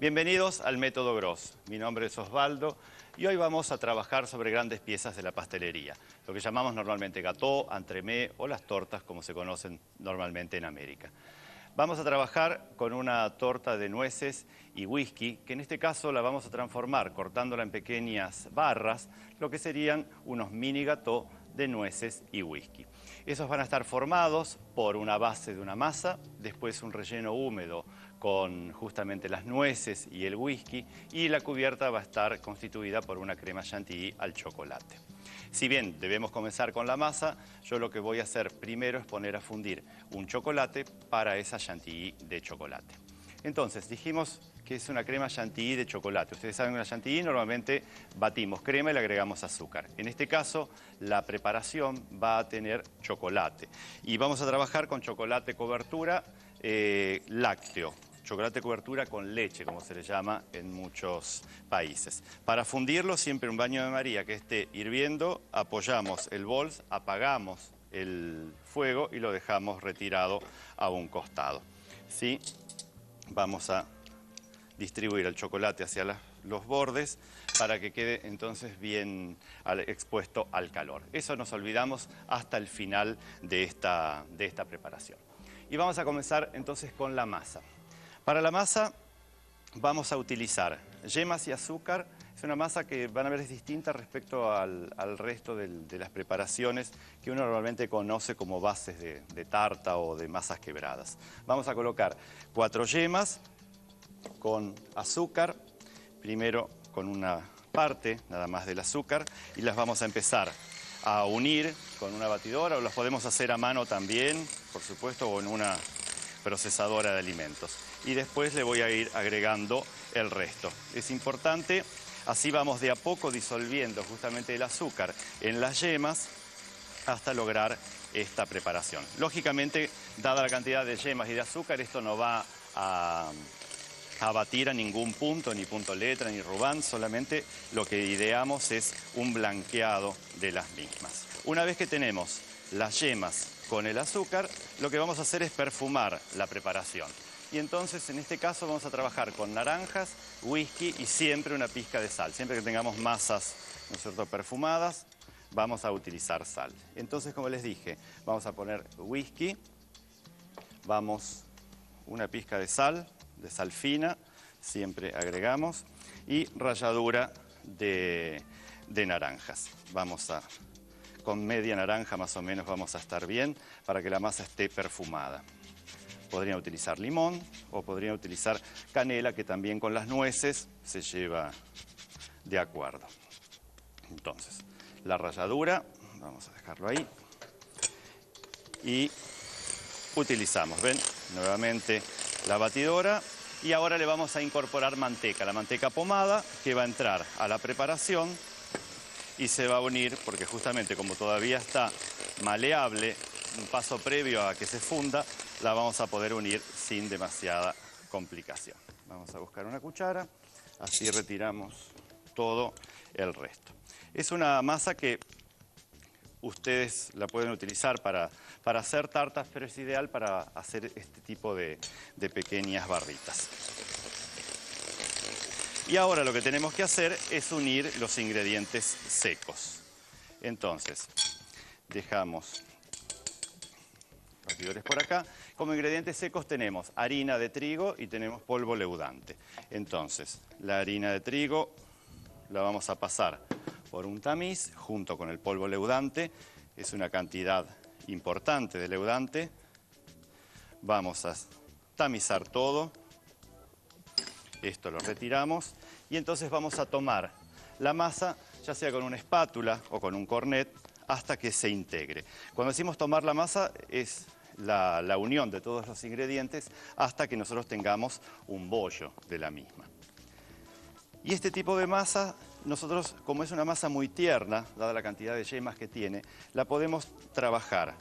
Bienvenidos al Método Gros. Mi nombre es Osvaldo y hoy vamos a trabajar sobre grandes piezas de la pastelería, lo que llamamos normalmente gâteau, entremets o las tortas como se conocen normalmente en América. Vamos a trabajar con una torta de nueces y whisky, que en este caso la vamos a transformar cortándola en pequeñas barras, lo que serían unos mini gâteaux de nueces y whisky. Esos van a estar formados por una base de una masa, después un relleno húmedo con justamente las nueces y el whisky, y la cubierta va a estar constituida por una crema chantilly al chocolate. Si bien debemos comenzar con la masa, yo lo que voy a hacer primero es poner a fundir un chocolate para esa chantilly de chocolate. Entonces, dijimos que es una crema chantilly de chocolate. Ustedes saben que una chantilly normalmente batimos crema y le agregamos azúcar. En este caso, la preparación va a tener chocolate. Y vamos a trabajar con chocolate cobertura lácteo. Chocolate cobertura con leche, como se le llama en muchos países. Para fundirlo, siempre un baño de María que esté hirviendo, apoyamos el bol, apagamos el fuego y lo dejamos retirado a un costado. ¿Sí? Vamos a distribuir el chocolate hacia los bordes para que quede entonces bien expuesto al calor. Eso nos olvidamos hasta el final de esta preparación. Y vamos a comenzar entonces con la masa. Para la masa vamos a utilizar yemas y azúcar. Es una masa que van a ver es distinta respecto al resto de las preparaciones que uno normalmente conoce como bases de tarta o de masas quebradas. Vamos a colocar 4 yemas con azúcar, primero con una parte nada más del azúcar, y las vamos a empezar a unir con una batidora, o las podemos hacer a mano también, por supuesto, o en una procesadora de alimentos. Y después le voy a ir agregando el resto. Es importante, así vamos de a poco disolviendo justamente el azúcar en las yemas hasta lograr esta preparación. Lógicamente, dada la cantidad de yemas y de azúcar, esto no va a batir a ningún punto, ni punto letra, ni rubán, solamente lo que ideamos es un blanqueado de las mismas. Una vez que tenemos las yemas con el azúcar, lo que vamos a hacer es perfumar la preparación. Y entonces, en este caso, vamos a trabajar con naranjas, whisky y siempre una pizca de sal. Siempre que tengamos masas, ¿no es cierto?, perfumadas, vamos a utilizar sal. Entonces, como les dije, vamos a poner whisky, vamos una pizca de sal fina, siempre agregamos, y ralladura de naranjas. Con media naranja más o menos vamos a estar bien para que la masa esté perfumada. Podrían utilizar limón o podrían utilizar canela, que también con las nueces se lleva de acuerdo. Entonces, la ralladura, vamos a dejarlo ahí, y utilizamos, ¿ven? Nuevamente la batidora, y ahora le vamos a incorporar manteca, la manteca pomada, que va a entrar a la preparación y se va a unir, porque justamente como todavía está maleable, un paso previo a que se funda, la vamos a poder unir sin demasiada complicación. Vamos a buscar una cuchara, así retiramos todo el resto. Es una masa que ustedes la pueden utilizar para hacer tartas, pero es ideal para hacer este tipo de pequeñas barritas. Y ahora lo que tenemos que hacer es unir los ingredientes secos. Entonces, dejamos los batidores por acá. Como ingredientes secos tenemos harina de trigo y tenemos polvo leudante. Entonces, la harina de trigo la vamos a pasar por un tamiz junto con el polvo leudante. Es una cantidad importante de leudante. Vamos a tamizar todo. Esto lo retiramos y entonces vamos a tomar la masa, ya sea con una espátula o con un cornet, hasta que se integre. Cuando decimos tomar la masa es la unión de todos los ingredientes hasta que nosotros tengamos un bollo de la misma. Y este tipo de masa, nosotros, como es una masa muy tierna, dada la cantidad de yemas que tiene, la podemos trabajar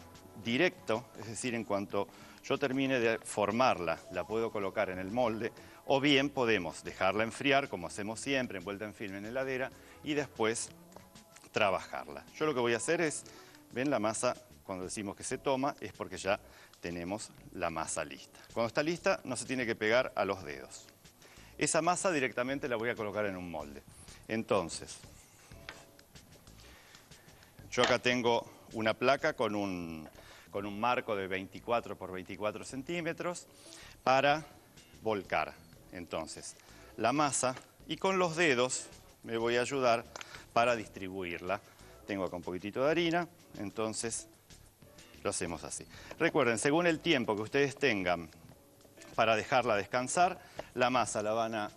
directo, es decir, en cuanto yo termine de formarla, la puedo colocar en el molde, o bien podemos dejarla enfriar, como hacemos siempre, envuelta en film en heladera, y después trabajarla. Yo lo que voy a hacer es, ven la masa, cuando decimos que se toma, es porque ya tenemos la masa lista. Cuando está lista, no se tiene que pegar a los dedos. Esa masa directamente la voy a colocar en un molde. Entonces, yo acá tengo una placa con un marco de 24 por 24 centímetros para volcar. Entonces, la masa, y con los dedos me voy a ayudar para distribuirla. Tengo acá un poquitito de harina, entonces lo hacemos así. Recuerden, según el tiempo que ustedes tengan para dejarla descansar, la masa la van a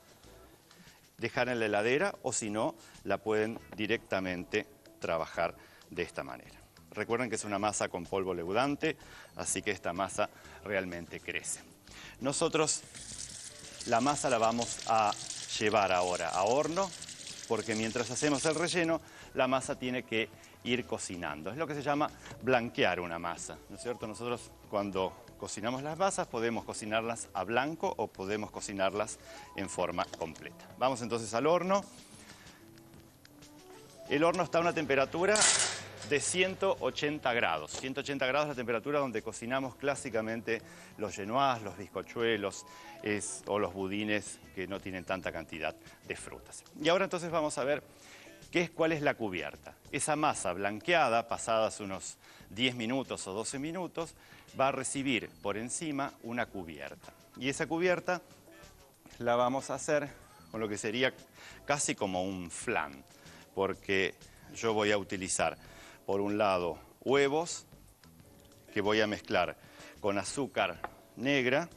dejar en la heladera o si no, la pueden directamente trabajar de esta manera. Recuerden que es una masa con polvo leudante, así que esta masa realmente crece. Nosotros la masa la vamos a llevar ahora a horno, porque mientras hacemos el relleno, la masa tiene que ir cocinando. Es lo que se llama blanquear una masa, ¿no es cierto? Nosotros cuando cocinamos las masas podemos cocinarlas a blanco o podemos cocinarlas en forma completa. Vamos entonces al horno. El horno está a una temperatura de 180 grados. 180 grados es la temperatura donde cocinamos clásicamente los genoise, los bizcochuelos o los budines que no tienen tanta cantidad de frutas. Y ahora entonces vamos a ver cuál es la cubierta. Esa masa blanqueada, pasadas unos 10 minutos o 12 minutos, va a recibir por encima una cubierta. Y esa cubierta la vamos a hacer con lo que sería casi como un flan, porque yo voy a utilizar, por un lado, huevos, que voy a mezclar con azúcar negra,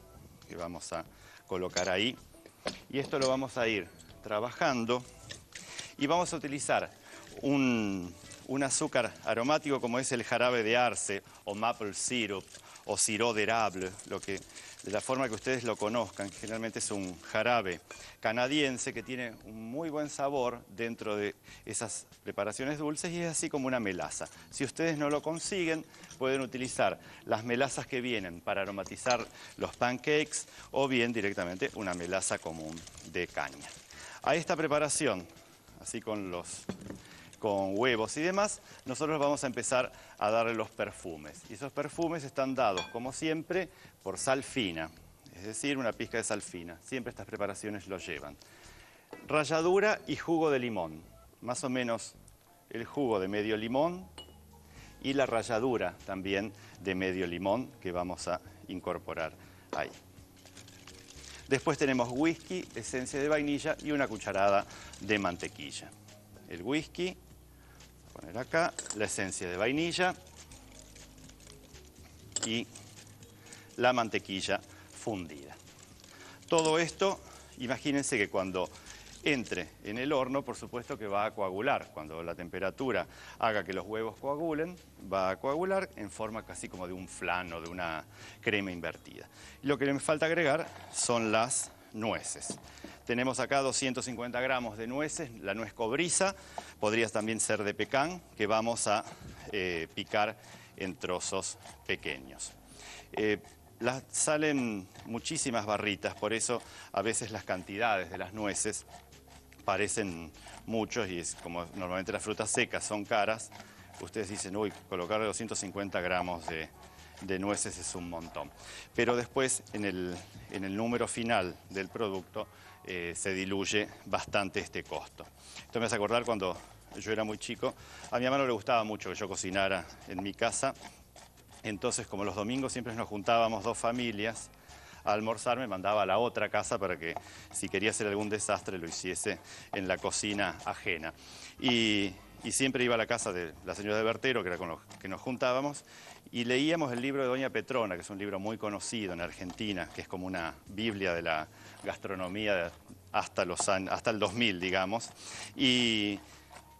que vamos a colocar ahí, y esto lo vamos a ir trabajando, y vamos a utilizar un azúcar aromático como es el jarabe de arce, o maple syrup, o sirop d'érable, de la forma que ustedes lo conozcan. Generalmente es un jarabe canadiense que tiene un muy buen sabor dentro de esas preparaciones dulces y es así como una melaza. Si ustedes no lo consiguen, pueden utilizar las melazas que vienen para aromatizar los pancakes o bien directamente una melaza común de caña. A esta preparación, así con huevos y demás, nosotros vamos a empezar a darle los perfumes. Y esos perfumes están dados, como siempre, por sal fina, es decir, una pizca de sal fina. Siempre estas preparaciones lo llevan. Ralladura y jugo de limón. Más o menos el jugo de medio limón y la ralladura también de medio limón que vamos a incorporar ahí. Después tenemos whisky, esencia de vainilla y una cucharada de mantequilla. El whisky, poner acá, la esencia de vainilla y la mantequilla fundida. Todo esto, imagínense que cuando entre en el horno, por supuesto que va a coagular. Cuando la temperatura haga que los huevos coagulen, va a coagular en forma casi como de un flan o de una crema invertida. Y lo que me falta agregar son las nueces. Tenemos acá 250 gramos de nueces, la nuez cobriza, podría también ser de pecan, que vamos a picar en trozos pequeños. Salen muchísimas barritas, por eso a veces las cantidades de las nueces parecen muchos y es como normalmente las frutas secas son caras, ustedes dicen, uy, colocarle 250 gramos de nueces es un montón. Pero después en el número final del producto se diluye bastante este costo. Esto me hace acordar cuando yo era muy chico, a mi mamá no le gustaba mucho que yo cocinara en mi casa, entonces como los domingos siempre nos juntábamos dos familias a almorzar, me mandaba a la otra casa para que si quería hacer algún desastre lo hiciese en la cocina ajena. Y siempre iba a la casa de la señora de Bertero, que era con los que nos juntábamos, y leíamos el libro de Doña Petrona, que es un libro muy conocido en Argentina, que es como una biblia de la gastronomía hasta el 2000, digamos. Y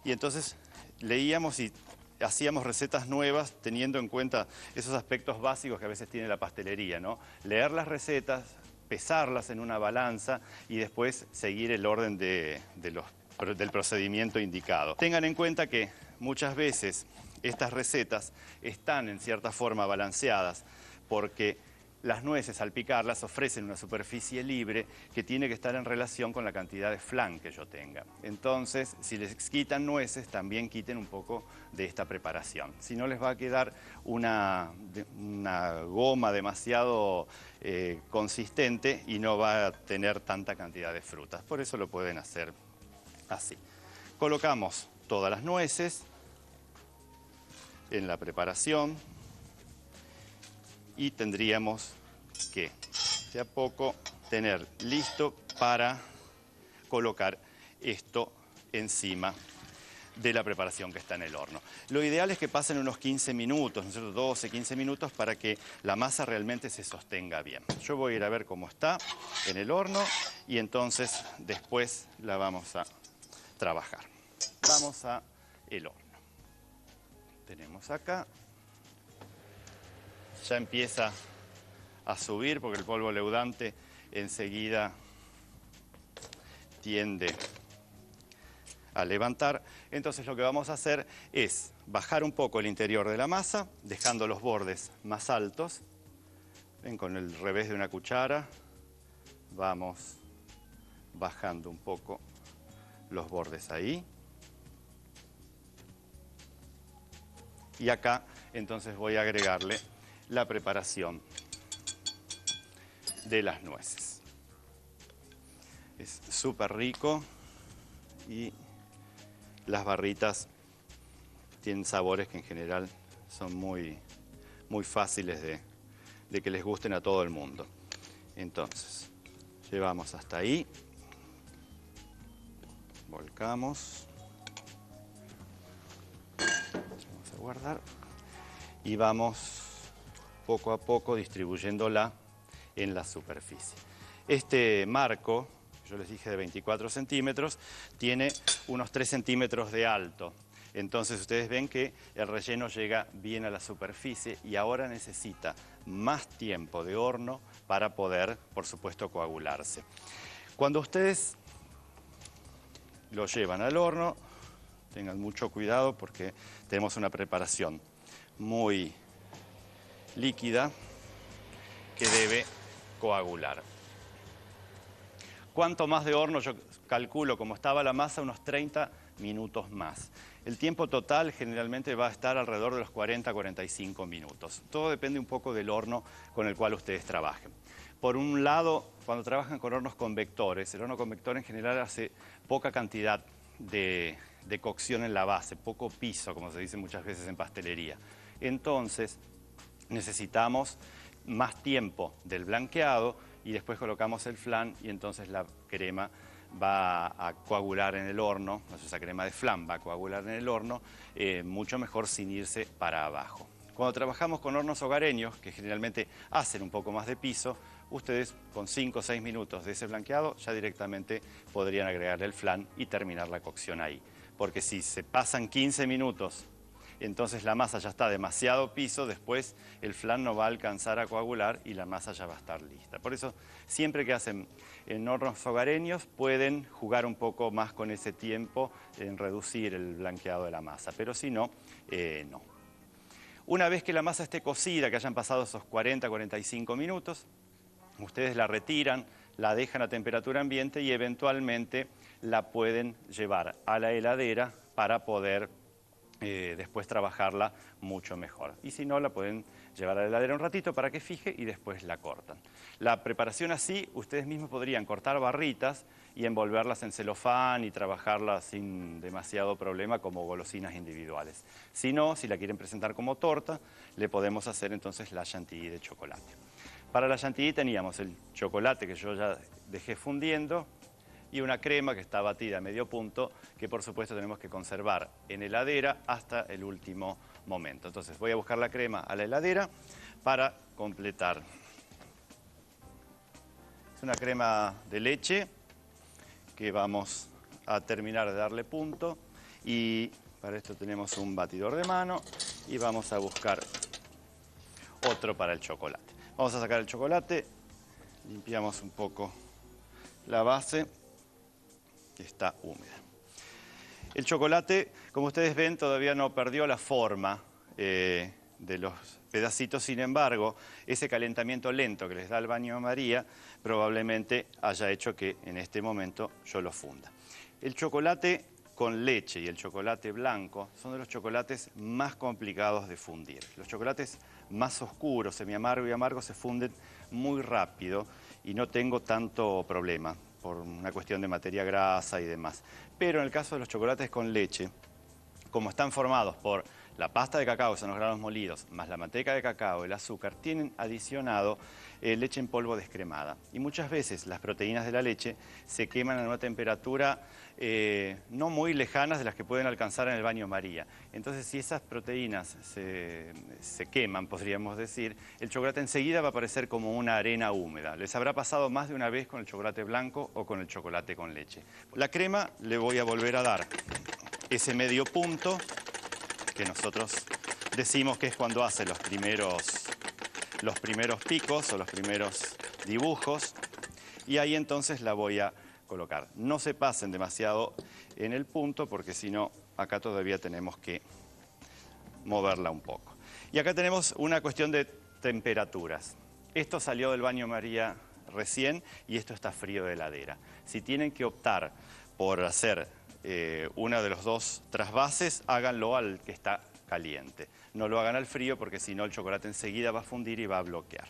entonces leíamos y hacíamos recetas nuevas teniendo en cuenta esos aspectos básicos que a veces tiene la pastelería, ¿no? Leer las recetas, pesarlas en una balanza y después seguir el orden del procedimiento indicado. Tengan en cuenta que muchas veces estas recetas están en cierta forma balanceadas porque las nueces al picarlas ofrecen una superficie libre que tiene que estar en relación con la cantidad de flan que yo tenga. Entonces, si les quitan nueces, también quiten un poco de esta preparación. Si no, les va a quedar una goma demasiado consistente y no va a tener tanta cantidad de frutas. Por eso lo pueden hacer así. Colocamos todas las nueces en la preparación. Y tendríamos que, de a poco, tener listo para colocar esto encima de la preparación que está en el horno. Lo ideal es que pasen unos 15 minutos, ¿no es cierto? 12, 15 minutos para que la masa realmente se sostenga bien. Yo voy a ir a ver cómo está en el horno y entonces después la vamos a trabajar. Vamos a el horno. Tenemos acá. Ya empieza a subir porque el polvo leudante enseguida tiende a levantar. Entonces lo que vamos a hacer es bajar un poco el interior de la masa, dejando los bordes más altos. Ven, con el revés de una cuchara vamos bajando un poco los bordes ahí. Y acá entonces voy a agregarle la preparación de las nueces. Es súper rico y las barritas tienen sabores que en general son muy fáciles de que les gusten a todo el mundo. Entonces, llevamos hasta ahí, volcamos, vamos a guardar y vamos poco a poco distribuyéndola en la superficie. Este marco, yo les dije de 24 centímetros, tiene unos 3 centímetros de alto. Entonces ustedes ven que el relleno llega bien a la superficie y ahora necesita más tiempo de horno para poder, por supuesto, coagularse. Cuando ustedes lo llevan al horno, tengan mucho cuidado porque tenemos una preparación muy líquida que debe coagular. ¿Cuánto más de horno? Yo calculo, como estaba la masa, unos 30 minutos más. El tiempo total generalmente va a estar alrededor de los 40-45 minutos. Todo depende un poco del horno con el cual ustedes trabajen. Por un lado, cuando trabajan con hornos convectores, el horno convector en general hace poca cantidad de cocción en la base, poco piso, como se dice muchas veces en pastelería. Entonces, necesitamos más tiempo del blanqueado y después colocamos el flan y entonces la crema va a coagular en el horno, esa crema de flan va a coagular en el horno mucho mejor sin irse para abajo. Cuando trabajamos con hornos hogareños, que generalmente hacen un poco más de piso, ustedes con 5 o 6 minutos de ese blanqueado ya directamente podrían agregarle el flan y terminar la cocción ahí. Porque si se pasan 15 minutos, entonces la masa ya está demasiado piso, después el flan no va a alcanzar a coagular y la masa ya va a estar lista. Por eso, siempre que hacen en hornos hogareños, pueden jugar un poco más con ese tiempo en reducir el blanqueado de la masa, pero si no, no. Una vez que la masa esté cocida, que hayan pasado esos 40-45 minutos, ustedes la retiran, la dejan a temperatura ambiente y eventualmente la pueden llevar a la heladera para poder después trabajarla mucho mejor. Y si no, la pueden llevar a la heladera un ratito para que fije y después la cortan. La preparación así, ustedes mismos podrían cortar barritas y envolverlas en celofán y trabajarlas sin demasiado problema como golosinas individuales. Si no, si la quieren presentar como torta, le podemos hacer entonces la chantilly de chocolate. Para la chantilly teníamos el chocolate que yo ya dejé fundiendo y una crema que está batida a medio punto, que por supuesto tenemos que conservar en heladera hasta el último momento. Entonces voy a buscar la crema a la heladera para completar. Es una crema de leche que vamos a terminar de darle punto y para esto tenemos un batidor de mano y vamos a buscar otro para el chocolate. Vamos a sacar el chocolate, limpiamos un poco la base que está húmeda. El chocolate, como ustedes ven, todavía no perdió la forma de de los pedacitos. Sin embargo, ese calentamiento lento que les da el baño María probablemente haya hecho que en este momento yo lo funda. El chocolate con leche y el chocolate blanco son de los chocolates más complicados de fundir. Los chocolates más oscuros, semiamargo y amargo, se funden muy rápido y no tengo tanto problema por una cuestión de materia grasa y demás. Pero en el caso de los chocolates con leche, como están formados por la pasta de cacao, son los granos molidos, más la manteca de cacao, el azúcar, tienen adicionado leche en polvo descremada. Y muchas veces las proteínas de la leche se queman a una temperatura no muy lejanas de las que pueden alcanzar en el baño María. Entonces, si esas proteínas se queman, podríamos decir, el chocolate enseguida va a parecer como una arena húmeda. Les habrá pasado más de una vez con el chocolate blanco o con el chocolate con leche. La crema le voy a volver a dar ese medio punto que nosotros decimos que es cuando hace los primeros picos o los primeros dibujos, y ahí entonces la voy a colocar. No se pasen demasiado en el punto porque si no, acá todavía tenemos que moverla un poco. Y acá tenemos una cuestión de temperaturas. Esto salió del baño María recién y esto está frío de heladera. Si tienen que optar por hacer una de los dos trasvases, háganlo al que está caliente. No lo hagan al frío porque si no el chocolate enseguida va a fundir y va a bloquear.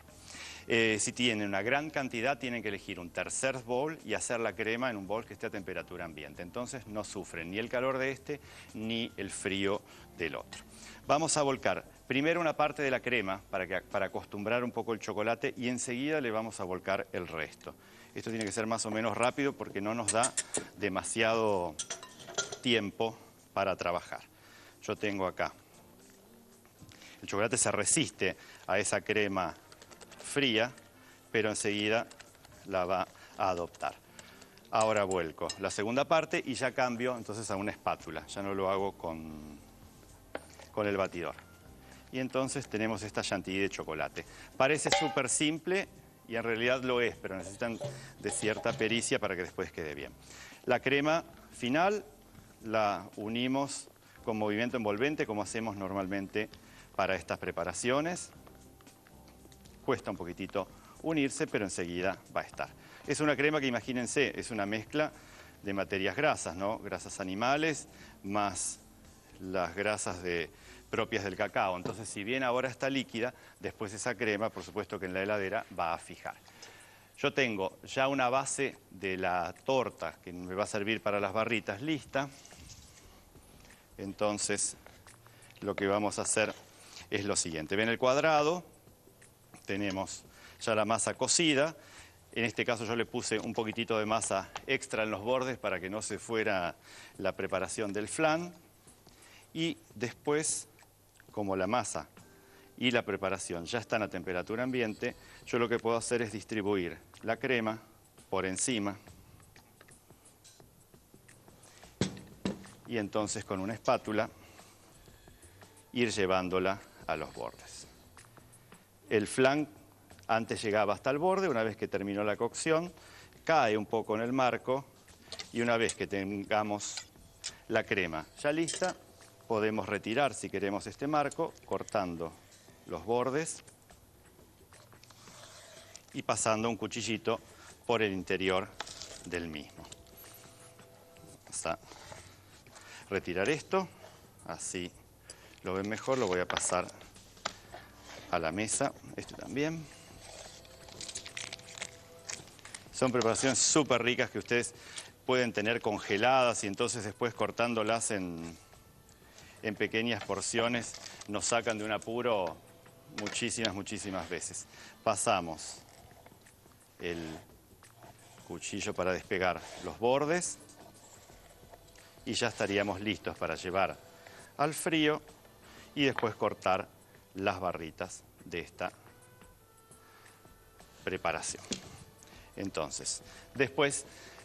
Si tienen una gran cantidad, tienen que elegir un tercer bowl y hacer la crema en un bowl que esté a temperatura ambiente. Entonces no sufren ni el calor de este ni el frío del otro. Vamos a volcar primero una parte de la crema para acostumbrar un poco el chocolate y enseguida le vamos a volcar el resto. Esto tiene que ser más o menos rápido porque no nos da demasiado tiempo para trabajar. Yo tengo acá. El chocolate se resiste a esa crema fría, pero enseguida la va a adoptar. Ahora vuelco la segunda parte y ya cambio entonces a una espátula. Ya no lo hago con el batidor. Y entonces tenemos esta chantilly de chocolate. Parece súper simple y en realidad lo es, pero necesitan de cierta pericia para que después quede bien. La crema final la unimos con movimiento envolvente como hacemos normalmente para estas preparaciones. Cuesta un poquitito unirse, pero enseguida va a estar. Es una crema que, imagínense, es una mezcla de materias grasas, ¿no? Grasas animales más las grasas propias del cacao. Entonces, si bien ahora está líquida, después esa crema, por supuesto que en la heladera va a fijar. Yo tengo ya una base de la torta que me va a servir para las barritas lista. Entonces, lo que vamos a hacer es lo siguiente. Ven el cuadrado, tenemos ya la masa cocida. En este caso yo le puse un poquitito de masa extra en los bordes para que no se fuera la preparación del flan. Y después, como la masa y la preparación ya están a temperatura ambiente, yo lo que puedo hacer es distribuir la crema por encima y entonces con una espátula ir llevándola a los bordes. El flan antes llegaba hasta el borde, una vez que terminó la cocción, cae un poco en el marco y una vez que tengamos la crema ya lista, podemos retirar, si queremos, este marco, cortando los bordes y pasando un cuchillito por el interior del mismo. Hasta retirar esto, así lo ven mejor, lo voy a pasar a la mesa, este también. Son preparaciones súper ricas que ustedes pueden tener congeladas y entonces después cortándolas en pequeñas porciones nos sacan de un apuro muchísimas veces. Pasamos el cuchillo para despegar los bordes y ya estaríamos listos para llevar al frío y después cortar las barritas de esta preparación. Entonces, después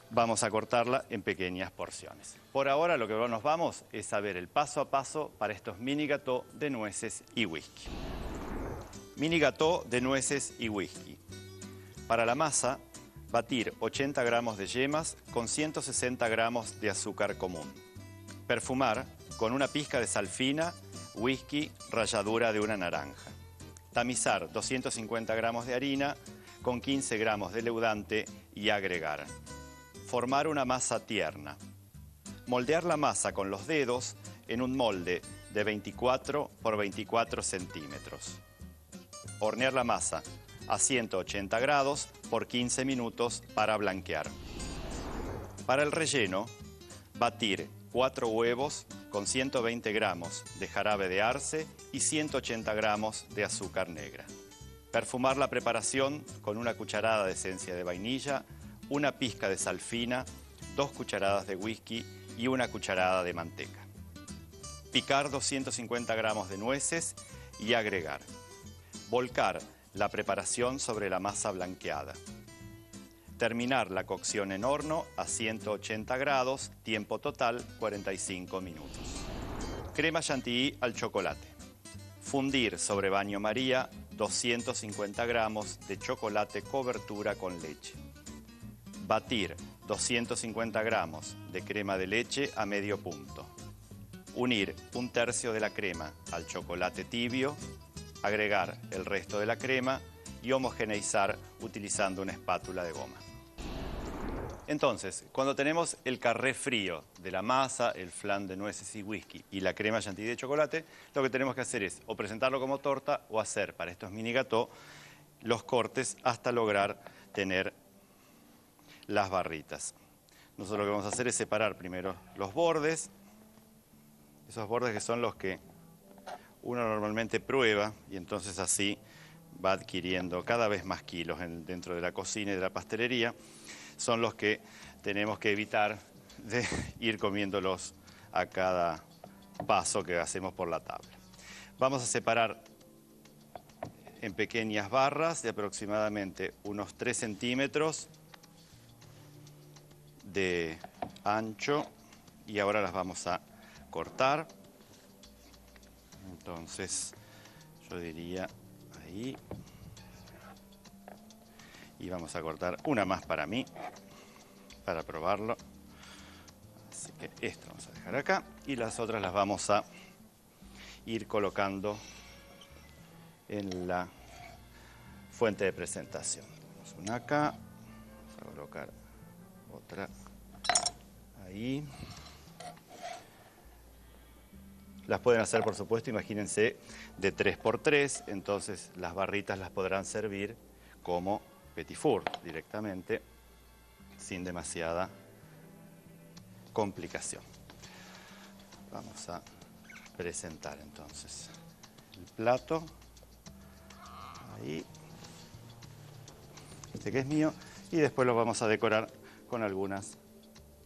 vamos a cortarla en pequeñas porciones. Por ahora lo que nos vamos es a ver el paso a paso para estos mini gâteaux de nueces y whisky. Mini gâteau de nueces y whisky. Para la masa, batir 80 gramos de yemas con 160 gramos de azúcar común. Perfumar con una pizca de sal fina, whisky, ralladura de una naranja. Tamizar 250 gramos de harina con 15 gramos de leudante y agregar. Formar una masa tierna. Moldear la masa con los dedos en un molde de 24 por 24 centímetros. Hornear la masa a 180 grados por 15 minutos para blanquear. Para el relleno, batir 4 huevos con 120 gramos de jarabe de arce y 180 gramos de azúcar negra. Perfumar la preparación con una cucharada de esencia de vainilla, una pizca de sal fina, 2 cucharadas de whisky y una cucharada de manteca. Picar 250 gramos de nueces y agregar. Volcar la preparación sobre la masa blanqueada. Terminar la cocción en horno a 180 grados, tiempo total 45 minutos. Crema chantilly al chocolate. Fundir sobre baño María 250 gramos de chocolate cobertura con leche. Batir 250 gramos de crema de leche a medio punto. Unir 1/3 de la crema al chocolate tibio, agregar el resto de la crema y homogeneizar utilizando una espátula de goma. Entonces, cuando tenemos el carré frío de la masa, el flan de nueces y whisky y la crema chantilly de chocolate, lo que tenemos que hacer es o presentarlo como torta o hacer para estos mini gâteaux los cortes hasta lograr tener las barritas. Nosotros lo que vamos a hacer es separar primero los bordes, esos bordes que son los que uno normalmente prueba y entonces así va adquiriendo cada vez más kilos dentro de la cocina y de la pastelería. Son los que tenemos que evitar de ir comiéndolos a cada paso que hacemos por la tabla. Vamos a separar en pequeñas barras de aproximadamente unos 3 centímetros de ancho y ahora las vamos a cortar. Entonces yo diría ahí. Y vamos a cortar una más para mí, para probarlo. Así que esto vamos a dejar acá y las otras las vamos a ir colocando en la fuente de presentación. Tenemos una acá, vamos a colocar otra ahí. Las pueden hacer, por supuesto, imagínense, de 3×3, entonces las barritas las podrán servir como petit four directamente, sin demasiada complicación. Vamos a presentar entonces el plato. Ahí. Este que es mío. Y después lo vamos a decorar con algunas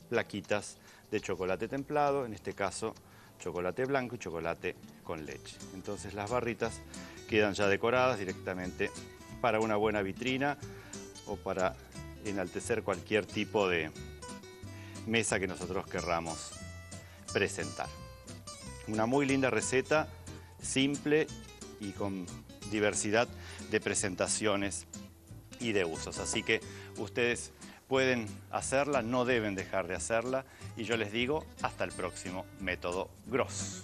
plaquitas de chocolate templado, en este caso chocolate blanco y chocolate con leche. Entonces las barritas quedan ya decoradas directamente para una buena vitrina o para enaltecer cualquier tipo de mesa que nosotros querramos presentar. Una muy linda receta, simple y con diversidad de presentaciones y de usos. Así que ustedes pueden hacerla, no deben dejar de hacerla. Y yo les digo, hasta el próximo método Gross.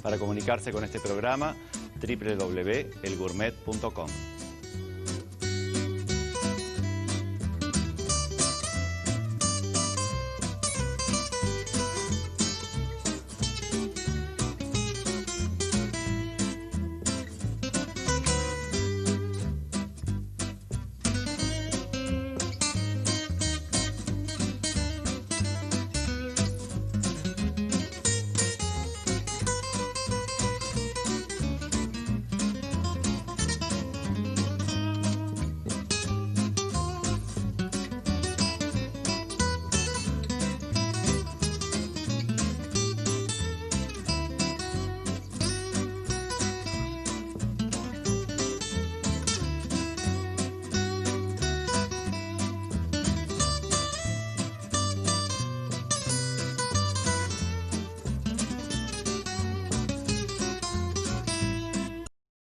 Para comunicarse con este programa, www.elgourmet.com.